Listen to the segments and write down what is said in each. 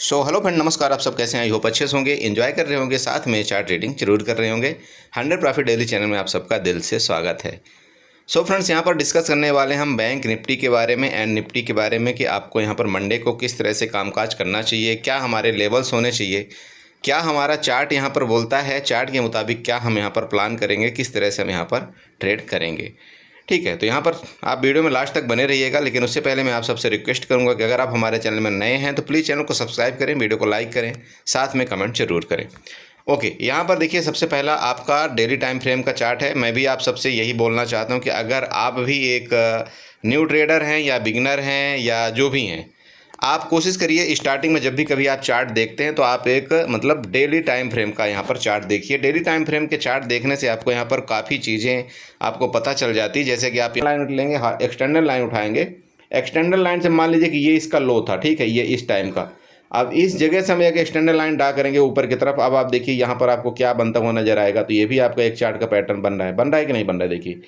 Hello friend, नमस्कार। आप सब कैसे हैं? आई होप अच्छे से होंगे, एंजॉय कर रहे होंगे, साथ में चार्ट रीडिंग जरूर कर रहे होंगे। 100 प्रॉफिट डेली चैनल में आप सबका दिल से स्वागत है। फ्रेंड्स, यहाँ पर डिस्कस करने वाले हम बैंक निफ्टी के बारे में एंड निफ्टी के बारे में कि आपको यहाँ पर मंडे को किस तरह से कामकाज करना चाहिए, क्या हमारे लेवल्स होने चाहिए, क्या हमारा चार्ट यहाँ पर बोलता है, चार्ट के मुताबिक क्या हम यहाँ पर प्लान करेंगे, किस तरह से हम यहाँ पर ट्रेड करेंगे। ठीक है, तो यहाँ पर आप वीडियो में लास्ट तक बने रहिएगा। लेकिन उससे पहले मैं आप सबसे रिक्वेस्ट करूँगा कि अगर आप हमारे चैनल में नए हैं तो प्लीज़ चैनल को सब्सक्राइब करें, वीडियो को लाइक करें, साथ में कमेंट जरूर करें। ओके, यहाँ पर देखिए, सबसे पहला आपका डेली टाइम फ्रेम का चार्ट है। मैं भी आप सबसे यही बोलना चाहता हूँ कि अगर आप भी एक न्यू ट्रेडर हैं या बिगनर हैं या जो भी हैं, आप कोशिश करिए स्टार्टिंग में जब भी कभी आप चार्ट देखते हैं तो आप एक डेली टाइम फ्रेम का यहाँ पर चार्ट देखिए। डेली टाइम फ्रेम के चार्ट देखने से आपको यहाँ पर काफ़ी चीज़ें आपको पता चल जाती है। जैसे कि आप लाइन उठ लेंगे, हाँ, एक्सटेंडर लाइन उठाएंगे। एक्सटेंडर लाइन से मान लीजिए कि ये इसका लो था, ठीक है, ये इस टाइम का। अब इस जगह से हम एक एक्सटेंडर लाइन ड्रा करेंगे ऊपर की तरफ। अब आप देखिए यहाँ पर आपको क्या बनता हुआ नजर आएगा। तो ये भी आपका एक चार्ट का पैटर्न बन रहा है कि नहीं बन रहा है। देखिए,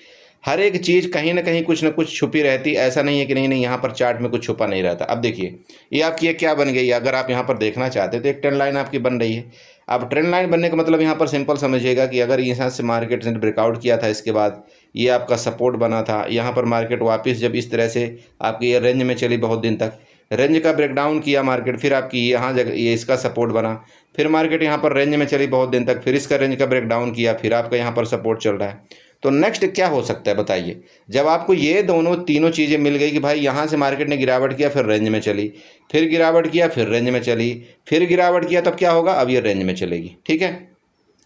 हर एक चीज़ कहीं ना कहीं कुछ ना कुछ छुपी रहती। ऐसा नहीं है कि नहीं यहाँ पर चार्ट में कुछ छुपा नहीं रहता। अब देखिए, ये आपकी ये क्या बन गई। अगर आप यहाँ पर देखना चाहते हैं तो एक ट्रेंड लाइन आपकी बन रही है। अब ट्रेंड लाइन बनने का मतलब यहाँ पर सिंपल समझिएगा कि अगर यहाँ से मार्केट ने ब्रेकआउट किया था, इसके बाद ये आपका सपोर्ट बना था, यहाँ पर मार्केट वापस जब इस तरह से आपकी ये रेंज में चली बहुत दिन तक, रेंज का ब्रेकडाउन किया मार्केट, फिर आपकी यहाँ जगह ये इसका सपोर्ट बना, फिर मार्केट यहाँ पर रेंज में चली बहुत दिन तक, फिर इसका रेंज का ब्रेकडाउन किया, फिर आपका यहाँ पर सपोर्ट चल रहा है। तो नेक्स्ट क्या हो सकता है बताइए? जब आपको ये दोनों तीनों चीज़ें मिल गई कि भाई यहाँ से मार्केट ने गिरावट किया, फिर रेंज में चली, फिर गिरावट किया, फिर रेंज में चली, फिर गिरावट किया, तब क्या होगा? अब ये रेंज में चलेगी। ठीक है,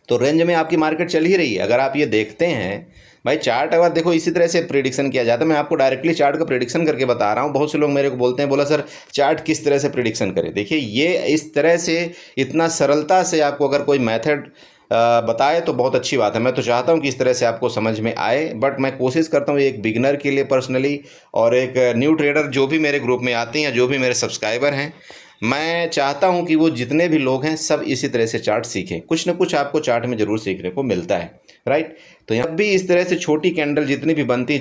तो रेंज में आपकी मार्केट चल ही रही है। अगर आप ये देखते हैं भाई, चार्ट अगर देखो इसी तरह से प्रिडिक्शन किया जाता है। मैं आपको डायरेक्टली चार्ट का प्रिडिक्शन करके बता रहा हूँ। बहुत से लोग मेरे को बोलते हैं, बोला सर चार्ट किस तरह से प्रिडिक्शन करें। देखिए, ये इस तरह से इतना सरलता से आपको अगर कोई मेथड बताए तो बहुत अच्छी बात है। मैं तो चाहता हूं कि इस तरह से आपको समझ में आए, बट मैं कोशिश करता हूं एक बिगनर के लिए पर्सनली और एक न्यू ट्रेडर जो भी मेरे ग्रुप में आते हैं, जो भी मेरे सब्सक्राइबर हैं, मैं चाहता हूं कि वो जितने भी लोग हैं सब इसी तरह से चार्ट सीखें। कुछ ना कुछ आपको चार्ट में ज़रूर सीखने को मिलता है, राइट। तो यहाँ भी इस तरह से छोटी कैंडल जितनी भी बनती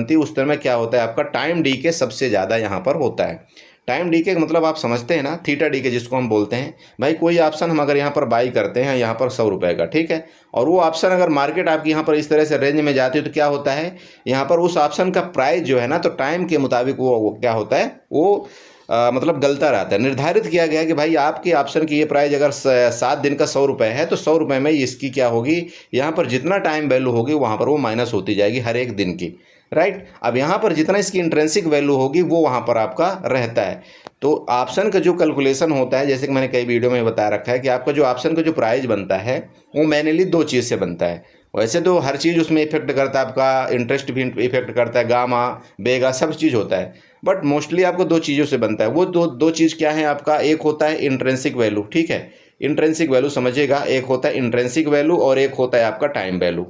है उस तरह में क्या होता है, आपका टाइम डी के सबसे ज़्यादा यहाँ पर होता है। टाइम डी के मतलब आप समझते हैं ना, थीटा डी के जिसको हम बोलते हैं। भाई, कोई ऑप्शन हम अगर यहाँ पर बाई करते हैं यहाँ पर 100 रुपये का, ठीक है, और वो ऑप्शन अगर मार्केट आपकी यहाँ पर इस तरह से रेंज में जाती है तो क्या होता है, यहाँ पर उस ऑप्शन का प्राइस जो है ना, तो टाइम के मुताबिक वो क्या होता है, वो गलता रहता है। निर्धारित किया गया है कि भाई आपके ऑप्शन की ये प्राइस अगर 7 दिन का 100 रुपये है तो 100 रुपये में इसकी क्या होगी, यहाँ पर जितना टाइम वैल्यू होगी वहाँ पर वो माइनस होती जाएगी हर एक दिन की, राइट। अब यहाँ पर जितना इसकी इंट्रेंसिक वैल्यू होगी वो वहाँ पर आपका रहता है। तो ऑप्शन का जो कैलकुलेशन होता है, जैसे कि मैंने कई वीडियो में बता रखा है कि आपका जो ऑप्शन का जो प्राइस बनता है वो मैनुअली 2 चीज़ से बनता है। वैसे तो हर चीज़ उसमें इफेक्ट करता है, आपका इंटरेस्ट भी इफेक्ट करता है, गामा बेगा सब चीज़ होता है, बट मोस्टली आपको 2 चीज़ों से बनता है। वो दो चीज़ क्या है आपका? एक होता है इंट्रेंसिक वैल्यू, ठीक है, इंट्रेंसिक वैल्यू समझिएगा, एक होता है इंट्रेंसिक वैल्यू और एक होता है आपका टाइम वैल्यू,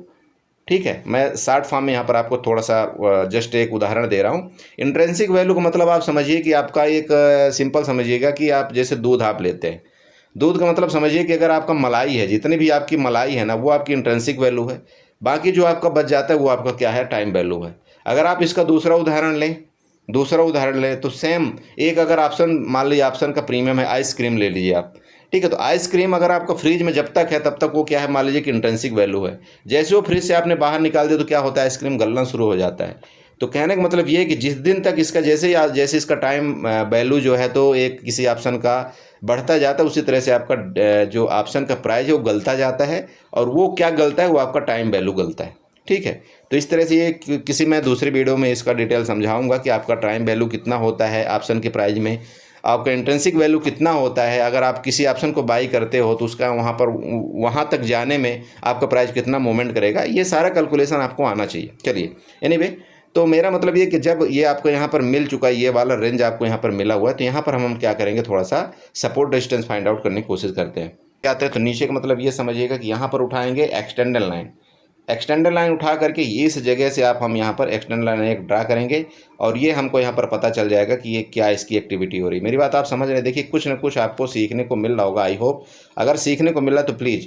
ठीक है। मैं शॉर्ट फॉर्म में यहाँ पर आपको थोड़ा सा जस्ट एक उदाहरण दे रहा हूँ। इंट्रेंसिक वैल्यू का मतलब आप समझिए कि आपका एक सिंपल समझिएगा कि आप जैसे दूध आप लेते हैं, दूध का मतलब समझिए कि अगर आपका मलाई है, जितनी भी आपकी मलाई है ना, वो आपकी इंट्रेंसिक वैल्यू है। बाकी जो आपका बच जाता है वो आपका क्या है, टाइम वैल्यू है। अगर आप इसका दूसरा उदाहरण लें तो सेम एक अगर ऑप्शन मान लीजिए, ऑप्शन का प्रीमियम है, आइसक्रीम ले लीजिए आप, ठीक है। तो आइसक्रीम अगर आपका फ्रिज में जब तक है तब तक वो क्या है, मान लीजिए कि इंट्रेंसिक वैल्यू है। जैसे वो फ्रिज से आपने बाहर निकाल दिया तो क्या होता है, आइसक्रीम गलना शुरू हो जाता है। तो कहने का मतलब ये है कि जिस दिन तक इसका जैसे इसका टाइम वैल्यू जो है तो एक किसी ऑप्शन का बढ़ता जाता है, उसी तरह से आपका जो ऑप्शन का प्राइस है वो गलता जाता है, और वो क्या गलता है, वो आपका टाइम वैल्यू गलता है, ठीक है। तो इस तरह से ये किसी मैं दूसरी वीडियो में इसका डिटेल समझाऊंगा कि आपका टाइम वैल्यू कितना होता है ऑप्शन के प्राइस में, आपका इंट्रिंसिक वैल्यू कितना होता है। अगर आप किसी ऑप्शन को बाई करते हो तो उसका वहाँ तक जाने में आपका प्राइस कितना मूवमेंट करेगा, ये सारा कैलकुलेशन आपको आना चाहिए। चलिए, एनीवे, तो मेरा मतलब ये कि जब ये आपको यहाँ पर मिल चुका है, ये वाला रेंज आपको यहाँ पर मिला हुआ है, तो यहाँ पर हम क्या करेंगे, थोड़ा सा सपोर्ट रेजिस्टेंस फाइंड आउट करने की कोशिश करते हैं। क्या आते हैं तो नीचे का मतलब ये समझिएगा कि यहाँ पर उठाएंगे एक्सटेंडर लाइन उठा करके इस जगह से हम यहाँ पर एक्सटेंडर लाइन एक ड्रा करेंगे, और ये हमको यहाँ पर पता चल जाएगा कि ये क्या इसकी एक्टिविटी हो रही है। मेरी बात आप समझ रहे हैं? देखिए, कुछ ना कुछ आपको सीखने को मिल रहा होगा। आई होप अगर सीखने को मिल रहा है तो प्लीज़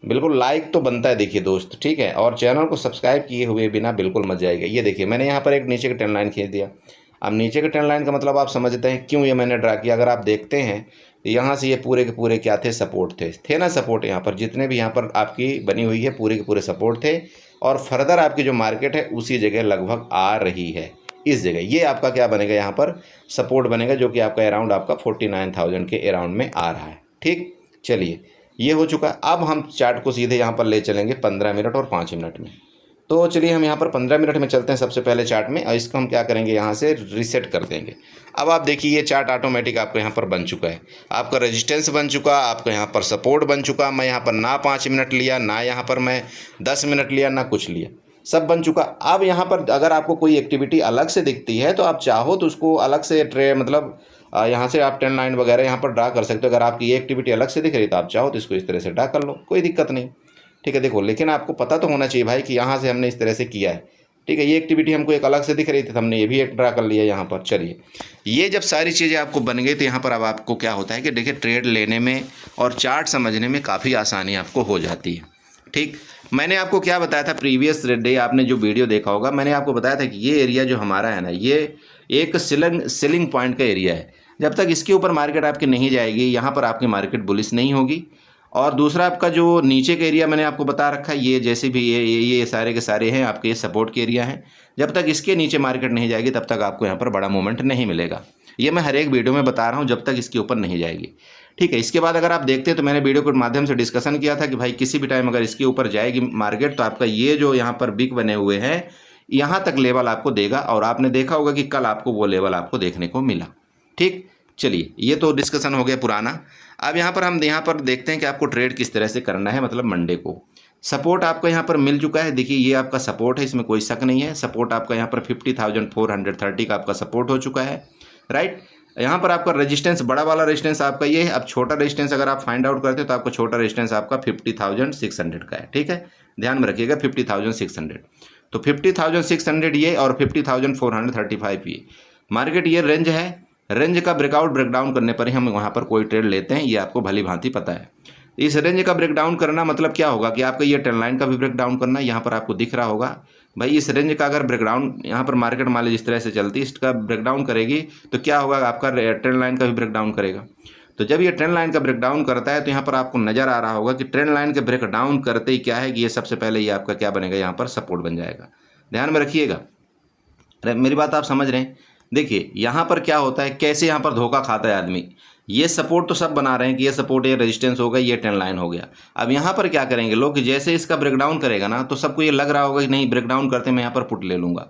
बिल्कुल लाइक तो बनता है, देखिए दोस्त, ठीक है, और चैनल को सब्सक्राइब किए हुए बिना बिल्कुल मत जाएगा। ये देखिए, मैंने यहाँ पर एक नीचे का ट्रेंड लाइन खींच दिया। अब नीचे के ट्रेंड लाइन का मतलब आप समझते हैं क्यों ये मैंने ड्रा किया। अगर आप देखते हैं यहाँ से ये पूरे के पूरे क्या थे, सपोर्ट थे ना सपोर्ट। यहाँ पर जितने भी यहाँ पर आपकी बनी हुई है पूरे के पूरे सपोर्ट थे, और फर्दर आपकी जो मार्केट है उसी जगह लगभग आ रही है। इस जगह ये आपका क्या बनेगा, यहाँ पर सपोर्ट बनेगा, जो कि आपका अराउंड आपका 49,000 के अराउंड में आ रहा है। ठीक, चलिए ये हो चुका। अब हम चार्ट को सीधे यहाँ पर ले चलेंगे 15 मिनट और 5 मिनट में। तो चलिए हम यहाँ पर 15 मिनट में चलते हैं सबसे पहले चार्ट में, और इसको हम क्या करेंगे, यहाँ से रीसेट कर देंगे। अब आप देखिए ये चार्ट ऑटोमेटिक आपका यहाँ पर बन चुका है, आपका रेजिस्टेंस बन चुका, आपका यहाँ पर सपोर्ट बन चुका। मैं यहाँ पर ना 5 मिनट लिया, ना यहाँ पर मैं 10 मिनट लिया, ना कुछ लिया, सब बन चुका। अब यहाँ पर अगर आपको कोई एक्टिविटी अलग से दिखती है तो आप चाहो तो उसको अलग से मतलब यहाँ से आप ट्रेंड लाइन वगैरह यहाँ पर ड्रा कर सकते हो। अगर आपकी ये एक्टिविटी अलग से दिख रही है तो आप चाहो तो इसको इस तरह से ड्रा कर लो, कोई दिक्कत नहीं। ठीक है, देखो, लेकिन आपको पता तो होना चाहिए भाई कि यहाँ से हमने इस तरह से किया है। ठीक है, ये एक्टिविटी हमको एक अलग से दिख रही थी तो हमने ये भी एक ड्रा कर लिया यहाँ पर। चलिए, ये जब सारी चीज़ें आपको बन गई तो यहाँ पर अब आपको क्या होता है कि देखिए ट्रेड लेने में और चार्ट समझने में काफ़ी आसानी आपको हो जाती है। ठीक, मैंने आपको क्या बताया था प्रीवियस डे, आपने जो वीडियो देखा होगा, मैंने आपको बताया था कि ये एरिया जो हमारा है ना, ये एक सेलिंग पॉइंट का एरिया है। जब तक इसके ऊपर मार्केट आपकी नहीं जाएगी, यहाँ पर आपकी मार्केट बुलिश नहीं होगी। और दूसरा आपका जो नीचे का एरिया मैंने आपको बता रखा है, ये जैसे भी ये सारे के सारे हैं आपके, ये सपोर्ट के एरिया हैं। जब तक इसके नीचे मार्केट नहीं जाएगी तब तक आपको यहाँ पर बड़ा मूवमेंट नहीं मिलेगा। ये मैं हर एक वीडियो में बता रहा हूँ, जब तक इसके ऊपर नहीं जाएगी। ठीक है, इसके बाद अगर आप देखते हैं तो मैंने वीडियो के माध्यम से डिस्कशन किया था कि भाई किसी भी टाइम अगर इसके ऊपर जाएगी मार्केट तो आपका ये जो यहाँ पर बिग बने हुए हैं यहाँ तक लेवल आपको देगा, और आपने देखा होगा कि कल आपको वो लेवल आपको देखने को मिला। ठीक, चलिए ये तो डिस्कशन हो गया पुराना। अब यहाँ पर हम देखते हैं कि आपको ट्रेड किस तरह से करना है। मतलब मंडे को सपोर्ट आपका यहाँ पर मिल चुका है, देखिए ये आपका सपोर्ट है, इसमें कोई शक नहीं है। सपोर्ट आपका यहाँ पर 50,430 का आपका सपोर्ट हो चुका है, राइट। यहाँ पर आपका रेजिस्टेंस, बड़ा वाला रेजिस्टेंस आपका ये है। अब छोटा रेजिस्टेंस अगर आप फाइंड आउट करते हो तो आपका छोटा रेजिस्टेंस आपका 50,600 का है। ठीक है, ध्यान में रखिएगा 50,600। तो 50,600 ये और 50,435 ये मार्केट, ये रेंज है। रेंज का ब्रेकडाउन करने पर ही हम वहाँ पर कोई ट्रेड लेते हैं, ये आपको भली भांति पता है। इस रेंज का ब्रेकडाउन करना मतलब क्या होगा कि आपका ये ट्रेंड लाइन का भी ब्रेकडाउन करना, यहाँ पर आपको दिख रहा होगा भाई। इस रेंज का अगर ब्रेकडाउन यहाँ पर मार्केट मान लीजिए जिस तरह से चलती है, इसका ब्रेकडाउन करेगी तो क्या होगा, आपका ट्रेंड लाइन का भी ब्रेकडाउन करेगा। तो जब ये ट्रेंड लाइन का ब्रेकडाउन करता है तो यहाँ पर आपको नज़र आ रहा होगा कि ट्रेंड लाइन के ब्रेकडाउन करते ही क्या है कि ये सबसे पहले ये आपका क्या बनेगा, यहाँ पर सपोर्ट बन जाएगा। ध्यान में रखिएगा, मेरी बात आप समझ रहे हैं। देखिए यहाँ पर क्या होता है, कैसे यहाँ पर धोखा खाता है आदमी। ये सपोर्ट तो सब बना रहे हैं कि ये सपोर्ट, ये रेजिस्टेंस हो गया, ये ट्रेंड लाइन हो गया। अब यहाँ पर क्या करेंगे लोग कि जैसे इसका ब्रेकडाउन करेगा ना तो सबको ये लग रहा होगा कि नहीं ब्रेकडाउन करते मैं यहाँ पर पुट ले लूँगा।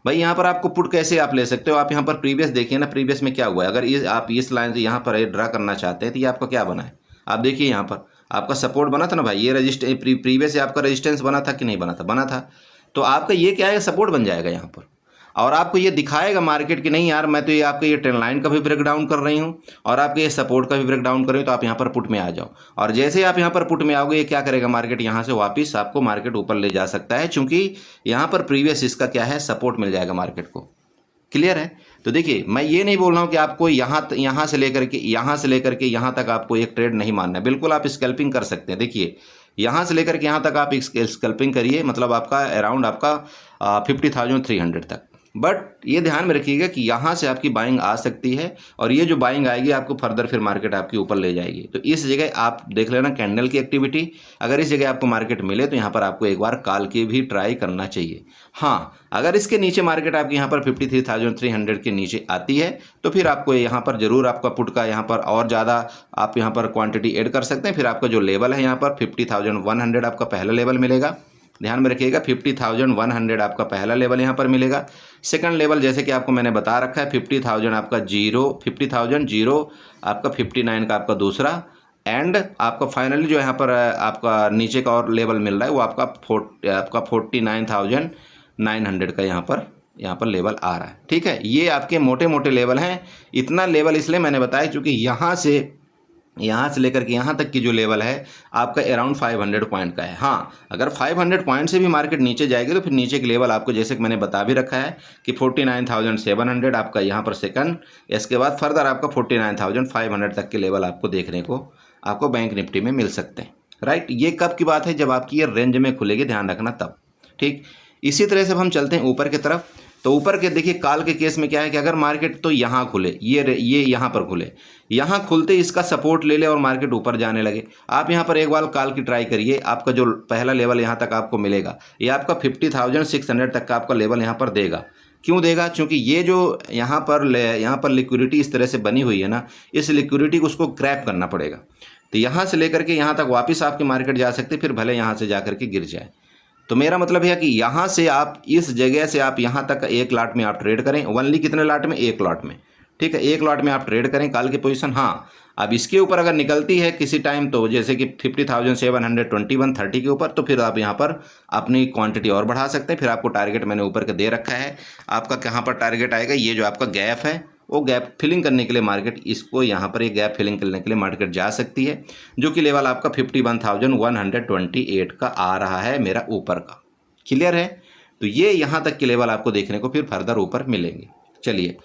भाई यहाँ पर आपको पुट कैसे आप ले सकते हो, आप यहाँ पर प्रीवियस देखिए ना, प्रीवियस में क्या हुआ है। अगर ये आप इस लाइन से यहाँ पर ड्रा करना चाहते हैं तो ये आपका क्या बना है, आप देखिए यहाँ पर आपका सपोर्ट बना था ना भाई, ये प्रीवियस आपका रेजिस्टेंस बना था कि नहीं बना था, बना था। तो आपका ये क्या है, सपोर्ट बन जाएगा यहाँ पर, और आपको ये दिखाएगा मार्केट कि नहीं यार मैं तो ये आपके ये ट्रेंड लाइन का भी ब्रेक डाउन कर रही हूँ और आपके ये सपोर्ट का भी ब्रेक डाउन कर रही हूँ, तो आप यहाँ पर पुट में आ जाओ। और जैसे ही आप यहाँ पर पुट में आओगे ये क्या करेगा, मार्केट यहाँ से वापस आपको मार्केट ऊपर ले जा सकता है, चूंकि यहाँ पर प्रीवियस इसका क्या है, सपोर्ट मिल जाएगा मार्केट को। क्लियर है। तो देखिए मैं ये नहीं बोल रहा हूँ कि आपको यहाँ से लेकर के यहाँ तक आपको एक ट्रेड नहीं मानना है, बिल्कुल आप स्कैल्पिंग कर सकते हैं। देखिए यहाँ से लेकर के यहाँ तक आप स्कैल्पिंग करिए, मतलब आपका अराउंड आपका 50,300 तक। बट ये ध्यान में रखिएगा कि यहाँ से आपकी बाइंग आ सकती है, और ये जो बाइंग आएगी आपको फर्दर फिर मार्केट आपके ऊपर ले जाएगी। तो इस जगह आप देख लेना कैंडल की एक्टिविटी, अगर इस जगह आपको मार्केट मिले तो यहाँ पर आपको एक बार कॉल के भी ट्राई करना चाहिए। हाँ, अगर इसके नीचे मार्केट आपकी यहाँ पर 53,300 के नीचे आती है तो फिर आपको यहाँ पर जरूर आपका पुट का यहाँ पर और ज़्यादा आप यहाँ पर क्वांटिटी ऐड कर सकते हैं। फिर आपका जो लेवल है यहाँ पर 50,100 आपका पहला लेवल मिलेगा, ध्यान में रखिएगा 50,100 आपका पहला लेवल यहाँ पर मिलेगा। सेकंड लेवल जैसे कि आपको मैंने बता रखा है 50,000 आपका 50,000 आपका 59 का आपका दूसरा, एंड आपका फाइनली जो यहाँ पर आपका नीचे का और लेवल मिल रहा है वो आपका 49,900 का यहाँ पर लेवल आ रहा है। ठीक है, ये आपके मोटे मोटे लेवल हैं। इतना लेवल इसलिए मैंने बताया क्योंकि यहाँ से लेकर के यहाँ तक की जो लेवल है आपका अराउंड 500 पॉइंट का है। हाँ, अगर 500 पॉइंट से भी मार्केट नीचे जाएगी तो फिर नीचे के लेवल आपको जैसे कि मैंने बता भी रखा है कि 49,700 आपका यहाँ पर सेकंड, इसके बाद फर्दर आपका 49,500 तक के लेवल आपको देखने को आपको बैंक निफ्टी में मिल सकते हैं। राइट, ये कब की बात है, जब आपकी ये रेंज में खुलेगी, ध्यान रखना तब। ठीक, इसी तरह से हम चलते हैं ऊपर की तरफ। तो ऊपर के देखिए कॉल के केस में क्या है कि अगर मार्केट तो यहाँ खुले, ये यहाँ पर खुले, यहाँ खुलते इसका सपोर्ट ले ले और मार्केट ऊपर जाने लगे, आप यहाँ पर एक बार कॉल की ट्राई करिए, आपका जो पहला लेवल यहाँ तक आपको मिलेगा ये आपका 50,600 तक का आपका लेवल यहाँ पर देगा। क्यों देगा? क्योंकि ये जो यहाँ पर लिक्विडिटी इस तरह से बनी हुई है ना, इस लिक्विडिटी को उसको क्रैप करना पड़ेगा। तो यहाँ से लेकर के यहाँ तक वापस आपकी मार्केट जा सकती है, फिर भले यहाँ से जा करके गिर जाए। तो मेरा मतलब है कि यहाँ से आप इस जगह से आप यहाँ तक एक लॉट में आप ट्रेड करें। ओनली कितने लॉट में? एक लॉट में, ठीक है, एक लॉट में आप ट्रेड करें कॉल की पोजीशन। हाँ, अब इसके ऊपर अगर निकलती है किसी टाइम, तो जैसे कि 50,721.30 के ऊपर, तो फिर आप यहाँ पर अपनी क्वांटिटी और बढ़ा सकते हैं। फिर आपको टारगेट मैंने ऊपर के दे रखा है, आपका कहाँ पर टारगेट आएगा, ये जो आपका गैप है वो गैप फिलिंग करने के लिए मार्केट इसको यहाँ पर एक गैप फिलिंग करने के लिए मार्केट जा सकती है, जो कि लेवल आपका 51,128 का आ रहा है मेरा ऊपर का। क्लियर है? तो ये यहाँ तक के लेवल आपको देखने को फिर फर्दर ऊपर मिलेंगे। चलिए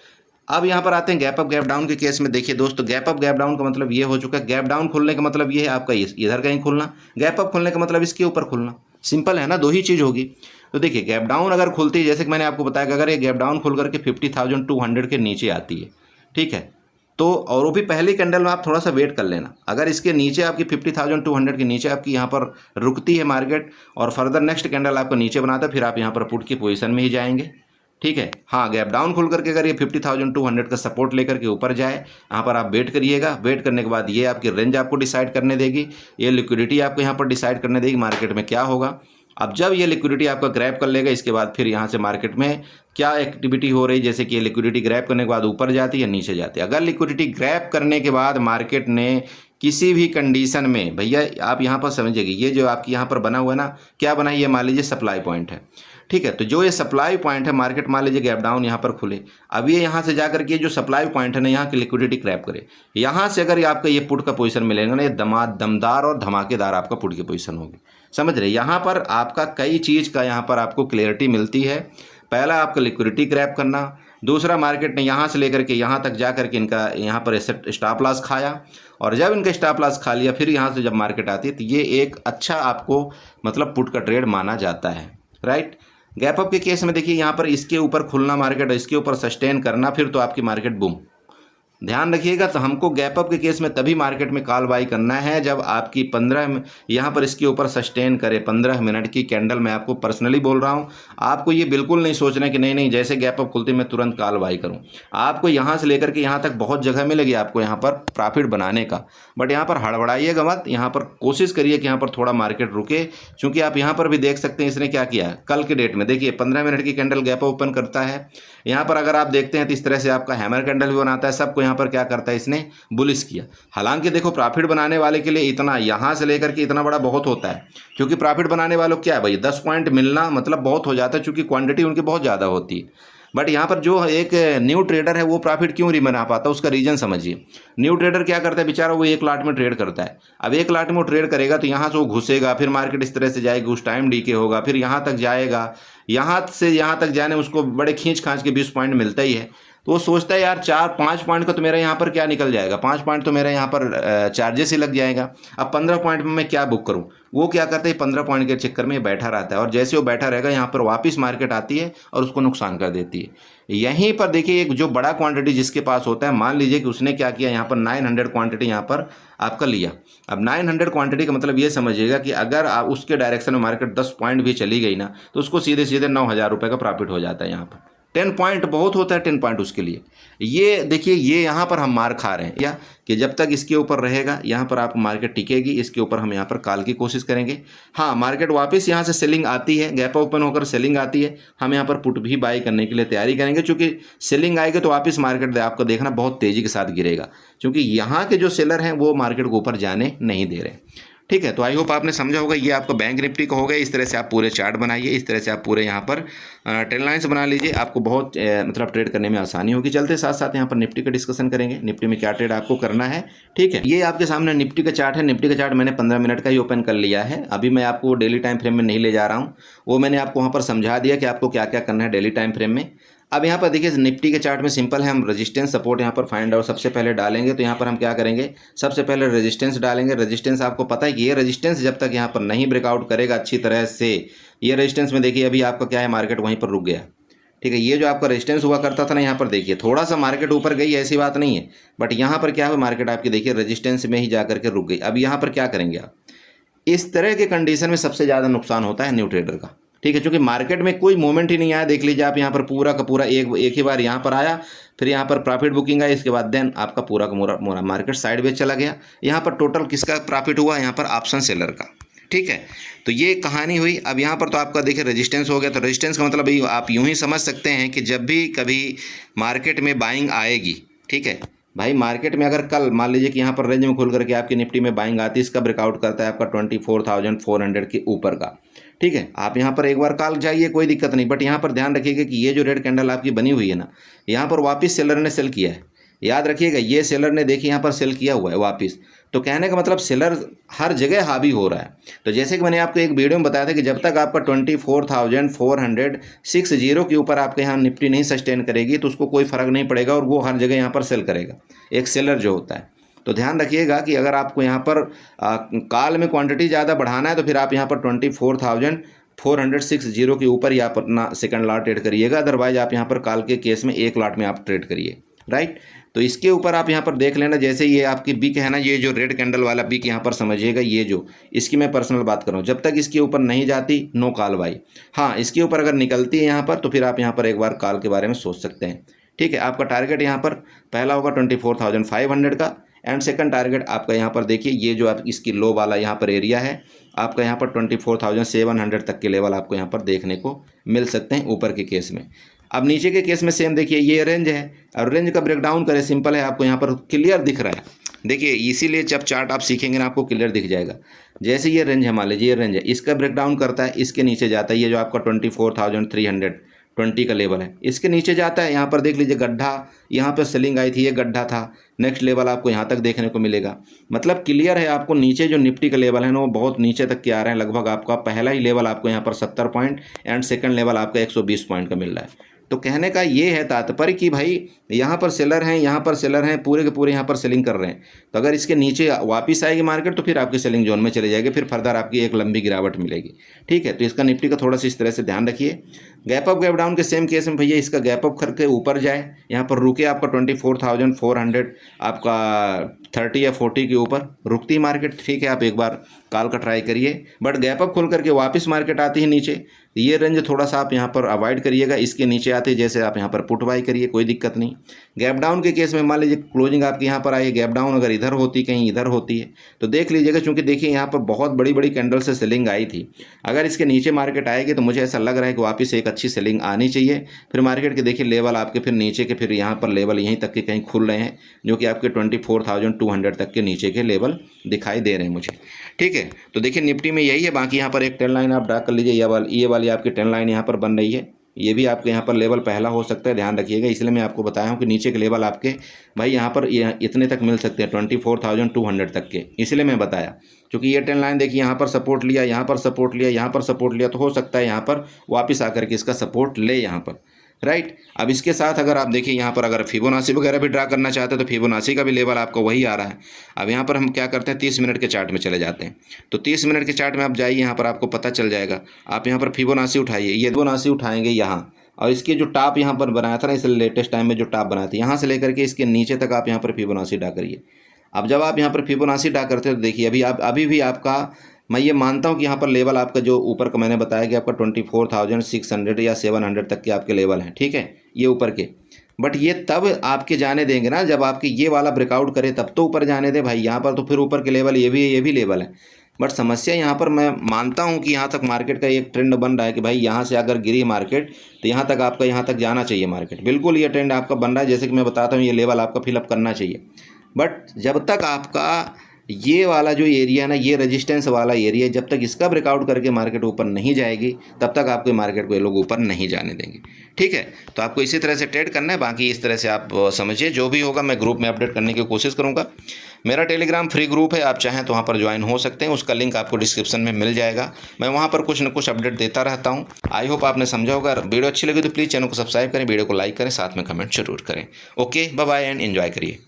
अब यहाँ पर आते हैं गैप अप गैप डाउन के केस में। देखिए दोस्तों, गैप अप गैप डाउन का मतलब ये हो चुका है, गैप डाउन खुलने का मतलब ये है आपका इधर कहीं खुलना, गैप अप खुलने का मतलब इसके ऊपर खुलना। सिंपल है ना, दो ही चीज़ होगी। तो देखिए गैप डाउन अगर खुलती है, जैसे कि मैंने आपको बताया कि अगर ये गैप डाउन खुल करके 50,200 के नीचे आती है, ठीक है, तो और वो भी पहली कैंडल में आप थोड़ा सा वेट कर लेना। अगर इसके नीचे आपकी 50,200 के नीचे आपकी यहाँ पर रुकती है मार्केट और फर्दर नेक्स्ट कैंडल आपको नीचे बनाता है, फिर आप यहाँ पर पुट की पोजीशन में ही जाएंगे, ठीक है। हाँ, गैप डाउन खुल करके अगर ये 50,200 का सपोर्ट लेकर के ऊपर जाए, यहाँ पर आप वेट करिएगा। वेट करने के बाद ये आपकी रेंज आपको डिसाइड करने देगी, ये लिक्विडिटी आपको यहाँ पर डिसाइड करने देगी मार्केट में क्या होगा। अब जब ये लिक्विडिटी आपका ग्रैब कर लेगा, इसके बाद फिर यहाँ से मार्केट में क्या एक्टिविटी हो रही, जैसे कि ये लिक्विडिटी ग्रैब करने के बाद ऊपर जाती है नीचे जाती है। अगर लिक्विडिटी ग्रैब करने के बाद मार्केट ने किसी भी कंडीशन में, भैया आप यहाँ पर समझिएगा, ये जो आपकी यहाँ पर बना हुआ है ना, क्या बना है, ये मान लीजिए सप्लाई पॉइंट है, ठीक है। तो जो ये सप्लाई पॉइंट है, मार्केट मान लीजिए गैप डाउन यहाँ पर खुले, अब ये यहाँ से जाकर के जो सप्लाई पॉइंट है ना, यहाँ की लिक्विडिटी क्रैप करे, यहाँ से अगर आपका ये पुट का पोजीशन मिलेगा ना, ये दमदार और धमाकेदार आपका पुट की पोजीशन होगी। समझ रहे? यहाँ पर आपका कई चीज़ का यहाँ पर आपको क्लियरिटी मिलती है। पहला आपका लिक्विडिटी क्रैप करना, दूसरा मार्केट ने यहाँ से लेकर के यहाँ तक जा करके इनका यहाँ पर स्टॉप लॉस खाया, और जब इनका स्टॉप लॉस खा लिया, फिर यहाँ से जब मार्केट आती है, तो ये एक अच्छा आपको मतलब पुट का ट्रेड माना जाता है, राइट। गैप अप के केस में देखिए यहाँ पर इसके ऊपर खुलना मार्केट, इसके ऊपर सस्टेन करना, फिर तो आपकी मार्केट बूम। ध्यान रखिएगा, तो हमको गैप अप के केस में तभी मार्केट में कॉल बाई करना है जब आपकी 15 यहाँ पर इसके ऊपर सस्टेन करे 15 मिनट की कैंडल। मैं आपको पर्सनली बोल रहा हूँ, आपको ये बिल्कुल नहीं सोचना है कि नहीं नहीं जैसे गैप अप खुलते मैं तुरंत कॉल बाई करूँ। आपको यहाँ से लेकर के यहाँ तक बहुत जगह मिलेगी आपको यहाँ पर प्रॉफिट बनाने का, बट यहाँ पर हड़बड़ाइएगा मत। यहाँ पर कोशिश करिए कि यहाँ पर थोड़ा मार्केट रुके, क्योंकि आप यहाँ पर भी देख सकते हैं इसने क्या किया है कल के डेट में। देखिए 15 मिनट की कैंडल गैप ओपन करता है, यहाँ पर अगर आप देखते हैं तो इस तरह से आपका हैमर कैंडल भी बनाता है, सबको यहाँ पर क्या करता है, इसने बुलिश किया। हालांकि देखो प्रॉफिट बनाने वाले के लिए इतना यहाँ से लेकर के इतना बड़ा बहुत होता है, क्योंकि प्रॉफिट बनाने वालों क्या है भाई, 10 पॉइंट मिलना मतलब बहुत हो जाता है, क्योंकि क्वांटिटी उनकी बहुत ज़्यादा होती है। बट यहाँ पर जो एक न्यू ट्रेडर है वो प्रॉफिट क्यों नहीं बना पाता, उसका रीज़न समझिए। न्यू ट्रेडर क्या करता है बेचारा, वो एक लाट में ट्रेड करता है। अब एक लाट में वो ट्रेड करेगा तो यहाँ से वो घुसेगा, फिर मार्केट इस तरह से जाएगी, उस टाइम डीके होगा, फिर यहाँ तक जाएगा, यहाँ से यहाँ तक जाने में उसको बड़े खींच खांच के 20 पॉइंट मिलता ही है। तो वो सोचता है यार 4-5 पॉइंट का तो मेरा यहाँ पर क्या निकल जाएगा, 5 पॉइंट तो मेरा यहाँ पर चार्जेस ही लग जाएगा, अब 15 पॉइंट में मैं क्या बुक करूँ। वो क्या करता है, 15 पॉइंट के चक्कर में बैठा रहता है, और जैसे वो बैठा रहेगा यहाँ पर वापस मार्केट आती है और उसको नुकसान कर देती है। यहीं पर देखिए एक जो बड़ा क्वांटिटी जिसके पास होता है, मान लीजिए कि उसने क्या किया, यहाँ पर 900 क्वांटिटी यहाँ पर आपका लिया। अब 900 क्वांटिटी का मतलब ये समझिएगा कि अगर आप उसके डायरेक्शन में मार्केट 10 पॉइंट भी चली गई ना, तो उसको सीधे सीधे 9,000 रुपये का प्रॉफिट हो जाता है। यहाँ पर 10 पॉइंट बहुत होता है, 10 पॉइंट उसके लिए। ये देखिए ये यहाँ पर हम मार खा रहे हैं या कि जब तक इसके ऊपर रहेगा यहाँ पर आप मार्केट टिकेगी, इसके ऊपर हम यहाँ पर कॉल की कोशिश करेंगे। हाँ, मार्केट वापस यहाँ से सेलिंग आती है, गैप ओपन होकर सेलिंग आती है, हम यहाँ पर पुट भी बाई करने के लिए तैयारी करेंगे, क्योंकि सेलिंग आएगी तो वापस मार्केट आपको देखना बहुत तेज़ी के साथ गिरेगा, क्योंकि यहाँ के जो सेलर हैं वो मार्केट को ऊपर जाने नहीं दे रहे। ठीक है, तो आई होप आपने समझा होगा। ये आपका बैंक निफ्टी का होगा। इस तरह से आप पूरे चार्ट बनाइए, इस तरह से आप पूरे यहाँ पर ट्रेंड लाइन्स बना लीजिए, आपको बहुत मतलब ट्रेड करने में आसानी होगी। चलते साथ साथ यहाँ पर निफ्टी का डिस्कशन करेंगे, निफ्टी में क्या ट्रेड आपको करना है। ठीक है, ये आपके सामने निफ्टी का चार्ट है। निफ्टी का चार्ट मैंने 15 मिनट का ही ओपन कर लिया है। अभी मैं आपको डेली टाइम फ्रेम में नहीं ले जा रहा हूँ, वो मैंने आपको वहाँ पर समझा दिया कि आपको क्या क्या करना है डेली टाइम फ्रेम में। अब यहाँ पर देखिए निफ्टी के चार्ट में सिंपल है, हम रेजिस्टेंस सपोर्ट यहाँ पर फाइंड आउट सबसे पहले डालेंगे। तो यहाँ पर हम क्या करेंगे, सबसे पहले रेजिस्टेंस डालेंगे। रेजिस्टेंस आपको पता है कि ये रेजिस्टेंस जब तक यहाँ पर नहीं ब्रेकआउट करेगा अच्छी तरह से, ये रेजिस्टेंस में देखिए अभी आपका क्या है, मार्केट वहीं पर रुक गया। ठीक है। ये जो आपका रेजिस्टेंस हुआ करता था ना, यहाँ पर देखिए थोड़ा सा मार्केट ऊपर गई, ऐसी बात नहीं है, बट यहाँ पर क्या हुआ, मार्केट आपकी देखिए रेजिस्टेंस में ही जा करके रुक गई। अब यहाँ पर क्या करेंगे आप, इस तरह के कंडीशन में सबसे ज़्यादा नुकसान होता है न्यू ट्रेडर का, ठीक है, क्योंकि मार्केट में कोई मूवमेंट ही नहीं आया। देख लीजिए आप यहाँ पर पूरा का पूरा एक ही बार यहाँ पर आया, फिर यहाँ पर प्रॉफिट बुकिंग आई, इसके बाद देन आपका पूरा का पूरा मार्केट साइडवेज चला गया। यहाँ पर टोटल किसका प्रॉफिट हुआ, यहाँ पर ऑप्शन सेलर का, ठीक है। तो ये कहानी हुई। अब यहाँ पर तो आपका देखिए रेजिस्टेंस हो गया, तो रेजिस्टेंस का मतलब आप यूँ ही समझ सकते हैं कि जब भी कभी मार्केट में बाइंग आएगी, ठीक है भाई, मार्केट में अगर कल मान लीजिए कि यहाँ पर रेंज में खुल करके आपकी निफ्टी में बाइंग आती है, इसका ब्रेकआउट करता है आपका 24,400 के ऊपर का, ठीक है, आप यहाँ पर एक बार कॉल जाइए, कोई दिक्कत नहीं, बट यहाँ पर ध्यान रखिएगा कि ये जो रेड कैंडल आपकी बनी हुई है ना, यहाँ पर वापस सेलर ने सेल किया है, याद रखिएगा, ये सेलर ने देखिए यहाँ पर सेल किया हुआ है वापस। तो कहने का मतलब सेलर हर जगह हावी हो रहा है। तो जैसे कि मैंने आपको एक वीडियो में बताया था कि जब तक आपका 24,460 के ऊपर आपके यहाँ निफ्टी नहीं सस्टेन करेगी तो उसको कोई फ़र्क नहीं पड़ेगा और वो हर जगह यहाँ पर सेल करेगा, एक सेलर जो होता है। तो ध्यान रखिएगा कि अगर आपको यहाँ पर कॉल में क्वांटिटी ज़्यादा बढ़ाना है तो फिर आप यहाँ पर 24,460 के ऊपर ही आप अपना सेकंड लॉट ट्रेड करिएगा, अदरवाइज आप यहाँ पर कॉल के केस में एक लॉट में आप ट्रेड करिए, राइट। तो इसके ऊपर आप यहाँ पर देख लेना, जैसे ये आपकी बिक है ना, ये जो रेड कैंडल वाला बिक यहाँ पर समझिएगा, ये जो इसकी मैं पर्सनल बात कर रहा हूँ, जब तक इसके ऊपर नहीं जाती नो कॉल बाई। हाँ, इसके ऊपर अगर निकलती है यहाँ पर तो फिर आप यहाँ पर एक बार कॉल के बारे में सोच सकते हैं, ठीक है। आपका टारगेट यहाँ पर पहला होगा 24,500 का, एंड सेकंड टारगेट आपका यहाँ पर देखिए ये जो आप इसकी लो वाला यहाँ पर एरिया है आपका यहाँ पर 24,700 तक के लेवल आपको यहाँ पर देखने को मिल सकते हैं ऊपर के केस में। अब नीचे के केस में सेम देखिए, ये रेंज है और रेंज का ब्रेकडाउन करें, सिंपल है, आपको यहाँ पर क्लियर दिख रहा है, देखिए इसीलिए जब चार्ट आप सीखेंगे ना आपको क्लियर दिख जाएगा। जैसे ये रेंज है, मान लीजिए ये रेंज है, इसका ब्रेकडाउन करता है, इसके नीचे जाता है, ये जो आपका 24,320 का लेवल है, इसके नीचे जाता है, यहाँ पर देख लीजिए गड्ढा, यहाँ पर सेलिंग आई थी, ये गड्ढा था, नेक्स्ट लेवल आपको यहाँ तक देखने को मिलेगा। मतलब क्लियर है, आपको नीचे जो निफ्टी का लेवल है ना वो बहुत नीचे तक के आ रहे हैं, लगभग आपका पहला ही लेवल आपको यहाँ पर 70 पॉइंट एंड सेकंड लेवल आपका 120 पॉइंट का मिल रहा है। तो कहने का ये है तात्पर्य कि भाई यहाँ पर सेलर हैं, यहाँ पर सेलर हैं, पूरे के पूरे यहाँ पर सेलिंग कर रहे हैं। तो अगर इसके नीचे वापस आएगी मार्केट तो फिर आपकी सेलिंग जोन में चले जाएगी, फिर फर्दर आपकी एक लंबी गिरावट मिलेगी, ठीक है। तो इसका निफ्टी का थोड़ा सा इस तरह से ध्यान रखिए। गैप अप गैप डाउन के सेम केस में भैया इसका गैप अप करके ऊपर जाए, यहाँ पर रुके आपका 24,400 आपका 30 या 40 के ऊपर रुकती मार्केट, ठीक है, आप एक बार कॉल का ट्राई करिए। बट गैप अप खोल करके वापस मार्केट आती है नीचे, ये रेंज थोड़ा सा आप यहाँ पर अवॉइड करिएगा, इसके नीचे आते जैसे आप यहाँ पर पुट बाई करिए, कोई दिक्कत नहीं। गैप डाउन के केस में मान लीजिए क्लोजिंग आपकी यहाँ पर आई, गैप डाउन अगर इधर होती कहीं इधर होती है तो देख लीजिएगा, क्योंकि देखिए यहाँ पर बहुत बड़ी बड़ी कैंडल से सेलिंग आई थी। अगर इसके नीचे मार्केट आएगी तो मुझे ऐसा लग रहा है कि वापस एक अच्छी सेलिंग आनी चाहिए। फिर मार्केट के देखिए लेवल आपके फिर नीचे के फिर यहाँ पर लेवल यहीं तक के कहीं खुल रहे हैं, जो कि आपके 24,200 तक के नीचे के लेवल दिखाई दे रहे हैं मुझे, ठीक है। तो देखिए निफ्टी में यही है। बाकी यहाँ पर एक ट्रेंड लाइन आप ड्रा कर लीजिए, ये वाली आपकी ट्रेंड लाइन यहाँ पर बन रही है, ये भी आपके यहाँ पर लेवल पहला हो सकता है, ध्यान रखिएगा। इसलिए मैं आपको बताया हूँ कि नीचे के लेवल आपके भाई यहाँ पर इतने तक मिल सकते हैं 24,200 तक के, इसलिए मैं बताया। क्योंकि ये ट्रेंड लाइन देखिए यहाँ पर सपोर्ट लिया, यहाँ पर सपोर्ट लिया, यहाँ पर सपोर्ट लिया, तो हो सकता है यहाँ पर वापस आकर के इसका सपोर्ट ले यहाँ पर, राइट। अब इसके साथ अगर आप देखिए यहाँ पर अगर फिबोनाची वगैरह भी ड्रा करना चाहते हैं तो फिबोनाची का भी लेवल आपको वही आ रहा है। अब यहाँ पर हम क्या करते हैं, 30 मिनट के चार्ट में चले जाते हैं। तो 30 मिनट के चार्ट में आप जाइए, यहाँ पर आपको पता चल जाएगा। आप यहाँ पर फिबोनाची उठाइए, ये फिबोनाची उठाएंगे यहाँ, और इसके जो टॉप यहाँ पर बनाया था ना, इस लेटेस्ट टाइम में जो टॉप बनाया था, यहाँ से लेकर के इसके नीचे तक आप यहाँ पर फिबोनाची ड्रा करिए। अब जब आप यहाँ पर फिबोनाची ड्रा करते हो तो देखिए अभी भी आपका, मैं ये मानता हूँ कि यहाँ पर लेवल आपका जो ऊपर का मैंने बताया कि आपका 24,600 या 700 तक के आपके लेवल हैं, ठीक है, ये ऊपर के। बट ये तब आपके जाने देंगे ना जब आपके ये वाला ब्रेकआउट करे, तब तो ऊपर जाने दें भाई। यहाँ पर तो फिर ऊपर के लेवल ये भी लेवल है। बट समस्या यहाँ पर मैं मानता हूँ कि यहाँ तक मार्केट का एक ट्रेंड बन रहा है कि भाई यहाँ से अगर गिरी मार्केट तो यहाँ तक आपका यहाँ तक जाना चाहिए मार्केट, बिल्कुल ये ट्रेंड आपका बन रहा है। जैसे कि मैं बताता हूँ ये लेवल आपका फिलअप करना चाहिए। बट जब तक आपका ये वाला जो एरिया ना, ये रेजिस्टेंस वाला एरिया, जब तक इसका ब्रेकआउट करके मार्केट ऊपर नहीं जाएगी तब तक आपके मार्केट को ये लोग ऊपर नहीं जाने देंगे, ठीक है। तो आपको इसी तरह से ट्रेड करना है। बाकी इस तरह से आप समझिए, जो भी होगा मैं ग्रुप में अपडेट करने की कोशिश करूँगा। मेरा टेलीग्राम फ्री ग्रुप है, आप चाहें तो वहाँ पर ज्वाइन हो सकते हैं, उसका लिंक आपको डिस्क्रिप्शन में मिल जाएगा। मैं वहाँ पर कुछ न कुछ अपडेट देता रहता हूँ। आई होप आपने समझा होगा। वीडियो अच्छी लगी तो प्लीज़ चैनल को सब्सक्राइब करें, वीडियो को लाइक करें, साथ में कमेंट जरूर करें। Okay, bye bye and enjoy करिए।